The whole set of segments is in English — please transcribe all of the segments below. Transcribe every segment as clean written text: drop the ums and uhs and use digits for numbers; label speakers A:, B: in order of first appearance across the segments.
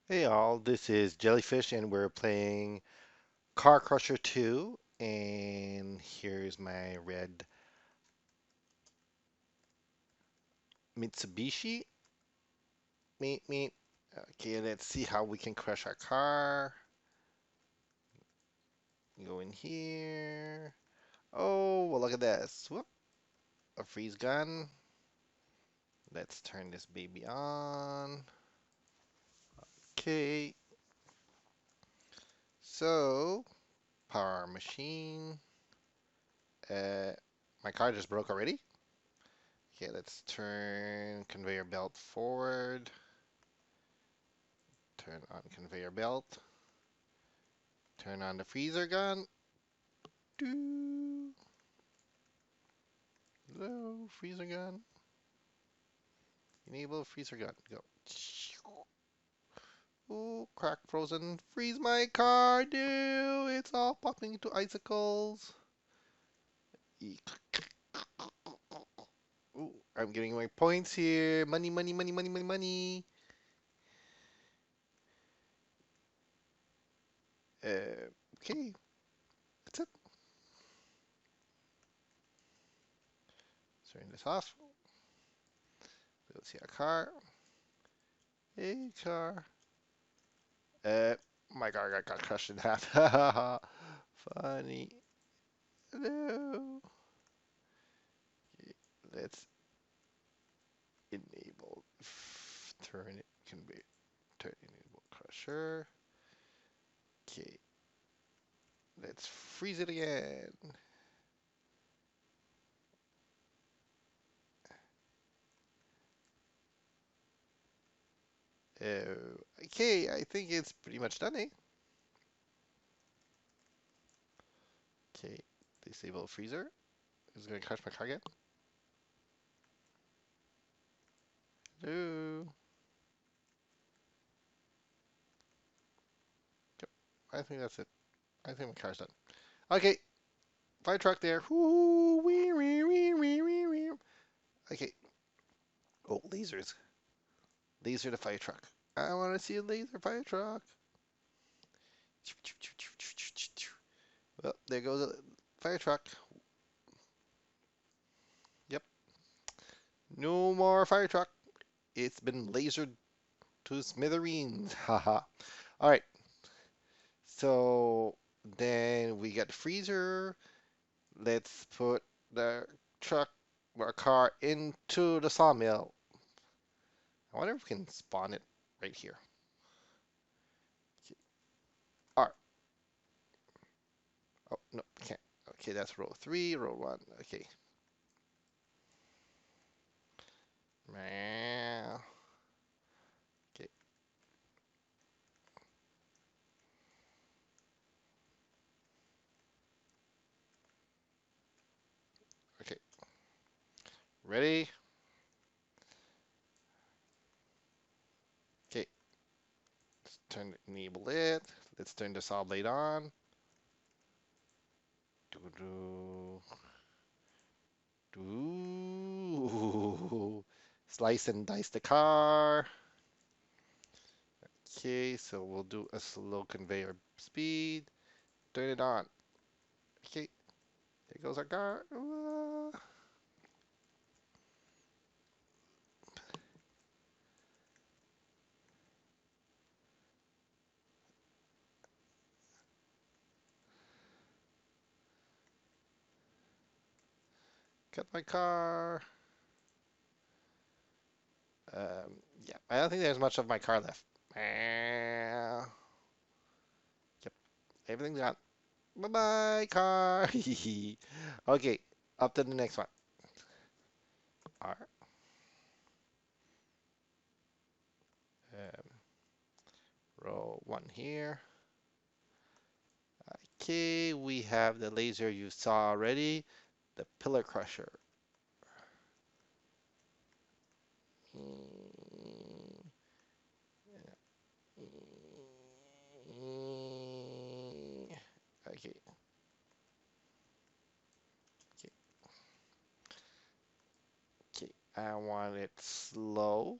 A: Hey all, this is Jellyfish and we're playing Car Crusher 2 and here's my red Mitsubishi. Meet meet. Okay, let's see how we can crush our car. Go in here. Oh, well look at this. Whoop, a freeze gun. Let's turn this baby on. Okay, so power machine. Uh, my car just broke already. Okay, let's turn conveyor belt forward. Turn on conveyor belt. Turn on the freezer gun. Doo. Hello, freezer gun. Enable freezer gun. Go. Ooh, crack frozen. Freeze my car, dude. It's all popping into icicles. Eek. Ooh, I'm getting my points here. Money, money, money, money, money, money. Okay, that's it. Turn this off. Let's see our car. Hey, car. Uh, my car got crushed in half. Funny. Hello. Okay, let's enable. Turn it convey. Turn enable crusher. Okay, let's freeze it again. Okay, I think it's pretty much done, eh? Okay, disable freezer. Is it gonna crush my car again? Hello. Yep, I think that's it. I think my car's done. Okay, fire truck there. Whoo, wee, wee, wee, wee, wee, wee. Okay. Oh, lasers. Laser the fire truck. I want to see a laser fire truck. Well, there goes a fire truck. Yep. No more fire truck. It's been lasered to smithereens. Haha. All right. So then we got the freezer. Let's put the truck or car into the sawmill. I wonder if we can spawn it right here. All right. Oh, no, can't. Okay, that's row three, row one. Okay. Meow. Okay. Okay. Ready? Okay. Let's enable it. Let's turn the saw blade on. Doo doo. Doo. Slice and dice the car. Okay, so we'll do a slow conveyor speed. Turn it on. Okay, there goes our car. Got my car. Yeah, I don't think there's much of my car left. Yep, everything's gone. Bye bye, car. Okay, up to the next one. All right. Um, row one here. Okay, we have the laser you saw already, the pillar crusher. Okay, okay, okay. I want it slow.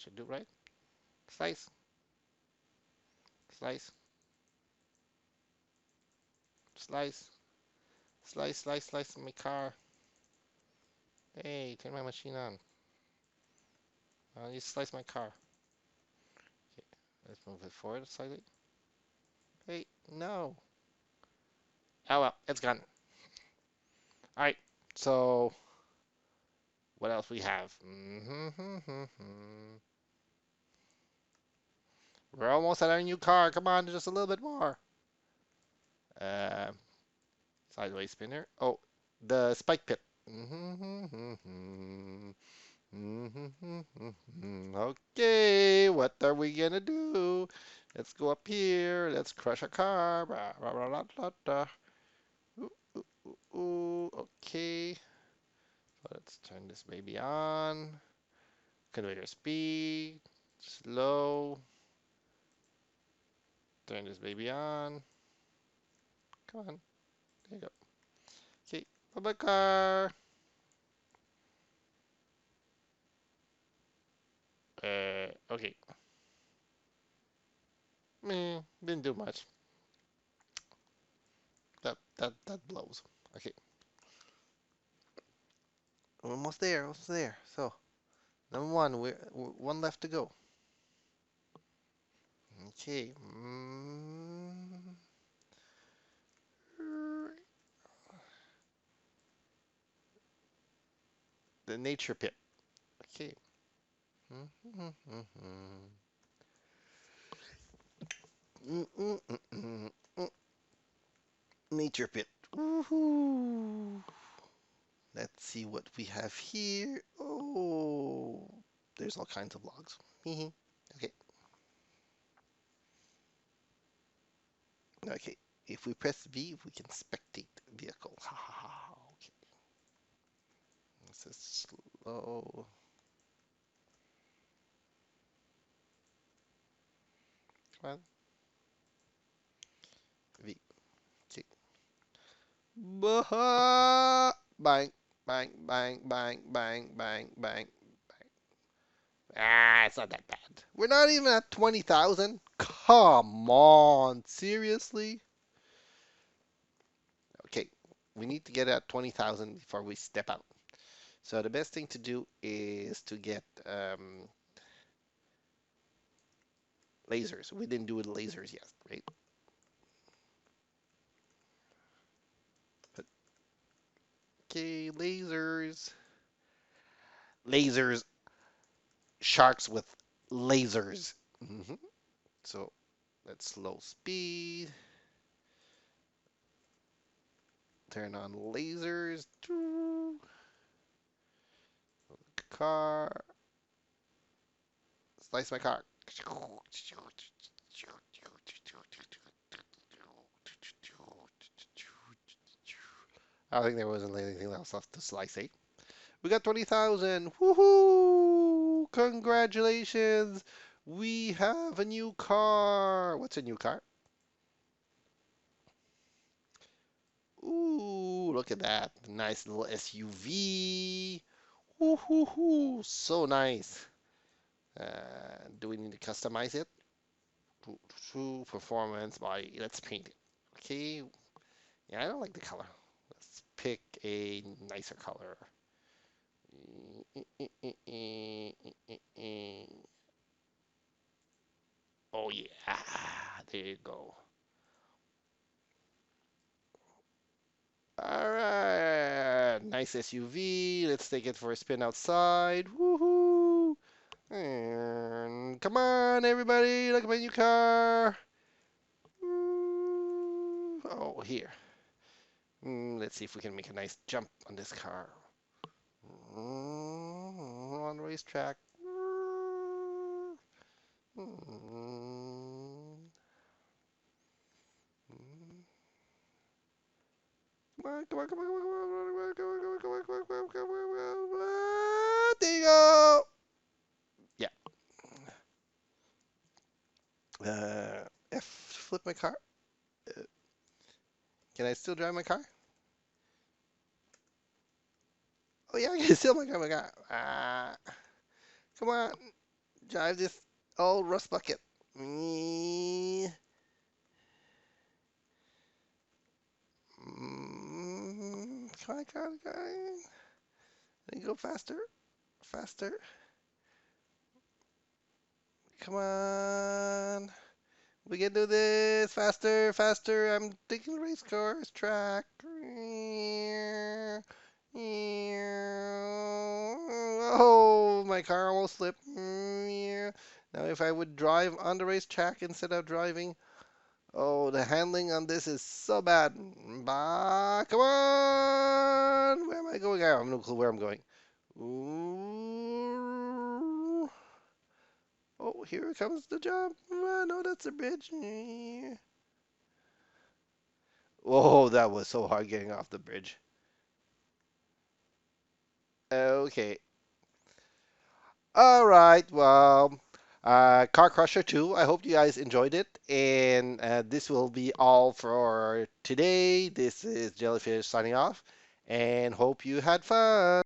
A: That should do, right? Slice, slice, slice, slice my car. Hey, turn my machine on. You slice my car. Okay, let's move it forward slightly. Hey, no. Oh well, it's gone. All right, so what else we have? We're almost at our new car. Come on, just a little bit more. Uh, Sideways spinner. Oh, the spike pit. Okay, what are we gonna do? Let's go up here. Let's crush a car. Ooh, ooh, ooh, ooh. Okay, let's turn this baby on. Conveyor speed. Slow. Turn this baby on. Come on. There you go. Okay, bye-bye car. Okay. Didn't do much. That blows. Okay, we're almost there. Almost there. So number one, we're one left to go. Okay. The nature pit. Okay. Nature pit. Woohoo! Let's see what we have here. Oh, there's all kinds of logs. Okay. Okay. If we press V, we can spectate the vehicle. Ha ha ha. Okay. This is slow. Come on. V. Okay. Bang, bang, bang, bang, bang, bang, bang. Ah, it's not that bad. We're not even at 20,000. Come on, seriously? Okay, we need to get at 20,000 before we step out. So the best thing to do is to get lasers. We didn't do the lasers yet, right? But, okay, lasers. Lasers. Sharks with lasers. So let's slow speed. Turn on lasers. Car. Slice my car. I don't think there wasn't anything else left to slice, eh? We got 20,000. Woohoo! Congratulations! We have a new car. What's a new car? Ooh, look at that. Nice little SUV. Woohoo! So nice. Do we need to customize it? Performance by, let's paint it. Okay. Yeah, I don't like the color. Let's pick a nicer color. Oh yeah, there you go. All right, nice SUV. Let's take it for a spin outside. Woohoo! And come on, everybody, look at my new car. Oh, here. Let's see if we can make a nice jump on this car. On the racetrack. Come on, come on, come on, come on, come on, come on, come on, come on, come on, come on, come on. There you go. Yeah. F, flip my car. Uh, can I still drive my car? Oh yeah, I can still drive my car. Come on, Drive this old rust bucket. Mm, come on, come on, come on. Let me go faster, faster. Come on. We can do this. Faster, faster. I'm taking the race cars track. Oh, my car almost slipped. Now, if I would drive on the racetrack instead of driving, oh, the handling on this is so bad. Come on! Where am I going? I have no clue where I'm going. Ooh. Oh, here comes the jump. No, that's a bridge. Oh, that was so hard getting off the bridge. Okay. All right. Well, Car Crusher 2. I hope you guys enjoyed it. And this will be all for today. This is Jellyfish signing off and hope you had fun.